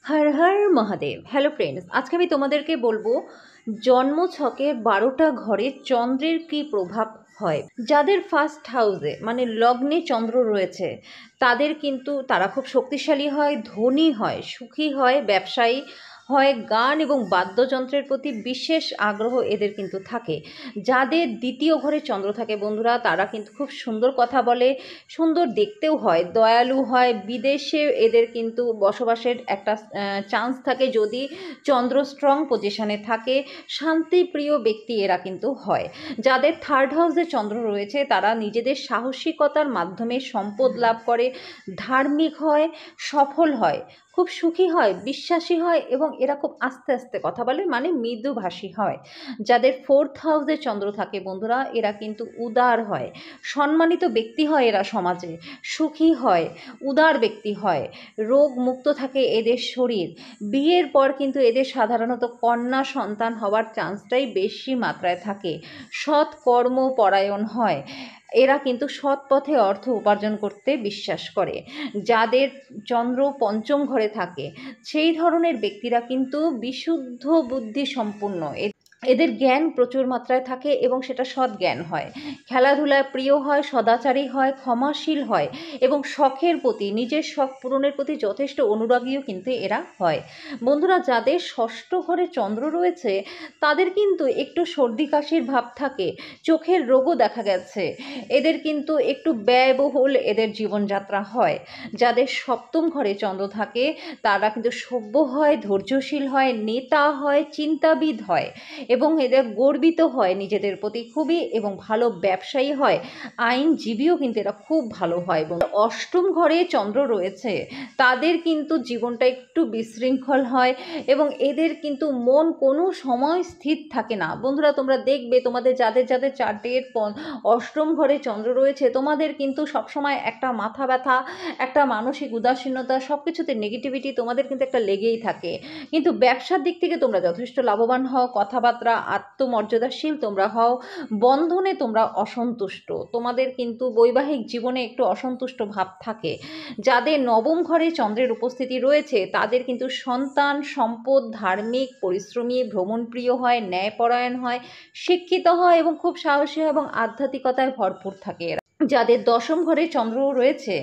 Har Har Mahadev. Hello friends, আজকে আমি তোমাদেরকে বলবো জন্মছকের 12টা ঘরে চন্দ্রের কী প্রভাব হয়। যাদের ফার্স্ট হাউসে মানে লগ্নে চন্দ্র রয়েছে তাদের কিন্তু তারা খুব শক্তিশালী হয়, ধনী হয়, সুখী হয়, ব্যবসায়ী হয়, গান এবং বাদ্যযন্ত্রের প্রতি বিশেষ আগ্রহ এদের কিন্তু থাকে। যাদের দ্বিতীয় ঘরে চন্দ্র থাকে বন্ধুরা, তারা কিন্তু খুব সুন্দর কথা বলে, সুন্দর দেখতেও হয়, দয়ালু হয়, বিদেশে এদের কিন্তু বসবাসের একটা চান্স থাকে যদি চন্দ্র স্ট্রং পজিশনে থাকে। শান্তিপ্রিয় ব্যক্তি এরা কিন্তু হয়। যাদের থার্ড হাউসে চন্দ্র রয়েছে তারা নিজেদের সাহসিকতার মাধ্যমে সম্পদ লাভ করে, ধার্মিক হয়, সফল হয়, খুব সুখী হয়, বিশ্বাসী হয় এবং এরা খুব আস্তে আস্তে কথা বলে মানে মৃদুভাষী হয়। যাদের ফোর্থ হাউসে চন্দ্র থাকে বন্ধুরা, এরা কিন্তু উদার হয়, সম্মানিত ব্যক্তি হয়, এরা সমাজে সুখী হয়, উদার ব্যক্তি হয়, রোগ মুক্ত থাকে এদের শরীর। বিয়ের পর কিন্তু এদের সাধারণত কন্যা সন্তান হওয়ার চান্সটাই বেশি মাত্রায় থাকে। সৎ কর্মপরায়ণ হয়, এরা কিন্তু সৎ পথে অর্থ উপার্জন করতে বিশ্বাস করে। যাদের চন্দ্র পঞ্চম ঘরে থাকে সেই ধরনের ব্যক্তিরা কিন্তু বিশুদ্ধ বুদ্ধি সম্পন্ন, এদের জ্ঞান প্রচুর মাত্রায় থাকে এবং সেটা সৎ জ্ঞান হয়, খেলাধুলায় প্রিয় হয়, সদাচারী হয়, ক্ষমাশীল হয় এবং শখের প্রতি, নিজের শখ পূরণের প্রতি যথেষ্ট অনুরাগীও কিন্তু এরা হয়। বন্ধুরা, যাদের ষষ্ঠ ঘরে চন্দ্র রয়েছে তাদের কিন্তু একটু সর্দি কাশির ভাব থাকে, চোখের রোগও দেখা গেছে, এদের কিন্তু একটু ব্যয়বহুল এদের জীবনযাত্রা হয়। যাদের সপ্তম ঘরে চন্দ্র থাকে তারা কিন্তু সভ্য হয়, ধৈর্যশীল হয়, নেতা হয়, চিন্তাবিদ হয় এবং এদের গর্বিত হয় নিজেদের প্রতি খুবই এবং ভালো ব্যবসায়ী হয়, আইনজীবীও কিন্তু এরা খুব ভালো হয়। এবং অষ্টম ঘরে চন্দ্র রয়েছে তাদের কিন্তু জীবনটা একটু বিশৃঙ্খল হয় এবং এদের কিন্তু মন কোনো সময় স্থির থাকে না। বন্ধুরা, তোমরা দেখবে তোমাদের যাদের যাদের চার্টের অষ্টম ঘরে চন্দ্র রয়েছে তোমাদের কিন্তু সবসময় একটা মাথা ব্যথা, একটা মানসিক উদাসীনতা, সব কিছুতে নেগেটিভিটি তোমাদের কিন্তু একটা লেগেই থাকে। কিন্তু ব্যবসার দিক থেকে তোমরা যথেষ্ট লাভবান হও, কথাবার্তা আত্মমর্যাদাশীল তোমরা হও, বন্ধনে তোমরা অসন্তুষ্ট, তোমাদের কিন্তু বৈবাহিক জীবনে একটু অসন্তুষ্ট ভাব থাকে। যাদের নবম ঘরে চন্দ্রের উপস্থিতি রয়েছে তাদের কিন্তু সন্তান, সম্পদ, ধার্মিক, পরিশ্রমী, ভ্রমণপ্রিয় হয়, ন্যায়পরায়ণ হয়, শিক্ষিত হয় এবং খুব সাহসী হয় এবং আধ্যাত্মিকতায় ভরপুর থাকে এরা। যাদের দশম ঘরে চন্দ্র রয়েছে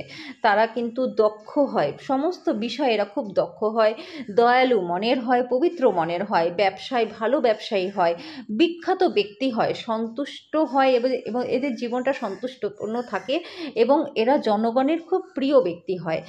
তারা কিন্তু দক্ষ হয়, সমস্ত বিষয়ে এরা খুব দক্ষ হয়, দয়ালু মনের হয়, পবিত্র মনের হয়, ব্যবসায় ভালো ব্যবসায়ী হয়, বিখ্যাত ব্যক্তি হয়, সন্তুষ্ট হয় এবং এদের জীবনটা সন্তুষ্টপূর্ণ থাকে এবং এরা জনগণের খুব প্রিয় ব্যক্তি হয়।